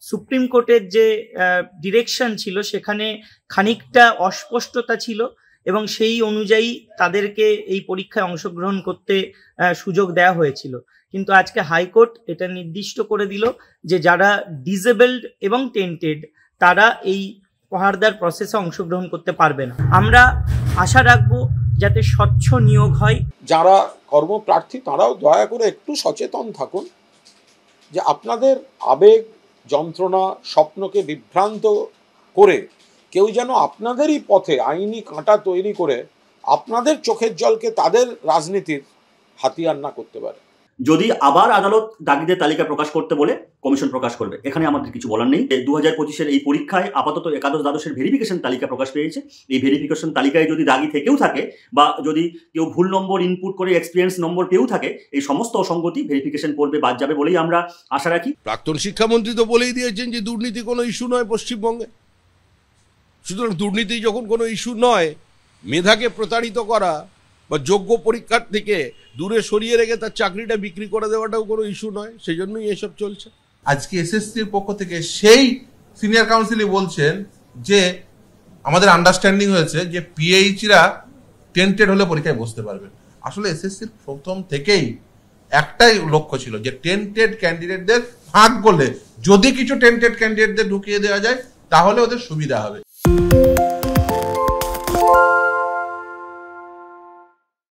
Supreme কোর্টের যে direction ছিল সেখানে খানিকটা অস্পষ্টতা ছিল এবং সেই অনুযায়ী তাদেরকে এই পরীক্ষায় অংশগ্রহণ করতে সুযোগ দেওয়া হয়েছিল। কিন্তু আজকে হাইকোর্ট এটা নির্দিষ্ট করে দিল যে যারা ডিসেবলড এবং টেন্টেড তারা এই পাহাড়দার প্রসেসে অংশগ্রহণ করতে পারবে না। আমরা আশা রাখবো যাতে স্বচ্ছ নিয়োগ হয়। যারা কর্মপ্রার্থী তারাও দয়া করে একটু সচেতন থাকুন যে আপনাদের আবেগ, যন্ত্রণা, স্বপ্নকে বিভ্রান্ত করে কেউ যেন আপনাদেরই পথে আইনি কাঁটা তৈরি করে আপনাদের চোখের জলকে তাদের রাজনীতির হাতিয়ার না করতে পারে। যদি আবার আদালত দাগিদের তালিকা প্রকাশ করতে বলে কমিশন প্রকাশ করবে, এখানে আমাদের কিছু বলার নেই। 2025-এর এই পরীক্ষায় আপাতত একাদশ দ্বাদশের ভেরিফিকেশন তালিকা প্রকাশ পেয়েছে। এই ভেরিফিকেশন তালিকায় যদি দাগি থেকেও থাকে বা যদি কেউ ভুল নম্বর ইনপুট করে এক্সপিরিয়েন্স নম্বর পেয়েও থাকে, এই সমস্ত অসঙ্গতি ভেরিফিকেশন পর্বে বাদ যাবে বলেই আমরা আশা রাখি। প্রাক্তন শিক্ষামন্ত্রী তো বলেই দিয়েছেন যে দুর্নীতি কোনো ইস্যু নয় পশ্চিমবঙ্গে। সুতরাং দুর্নীতি যখন কোনো ইস্যু নয়, মেধাকে প্রতারিত করা বা যোগ্য পরীক্ষার্থীকে দূরে সরিয়ে রেখে তার চাকরিটা বিক্রি করে দেওয়াটাও কোনো ইস্যু নয়, সেই জন্যই এসব চলছে। আজকে এসএসসির পক্ষ থেকে সেই সিনিয়র কাউন্সিলই বলছেন যে আমাদের আন্ডারস্ট্যান্ডিং হয়েছে যে পিএইচরা টেন্টেড হলে পরীক্ষায় বসতে পারবেন। আসলে এসএসসির প্রথম থেকেই একটাই লক্ষ্য ছিল যে টেন্টেড ক্যান্ডিডেটদের ফাঁক করলে যদি কিছু টেন্টেড ক্যান্ডিডেটদের ঢুকিয়ে দেওয়া যায় তাহলে ওদের সুবিধা হবে।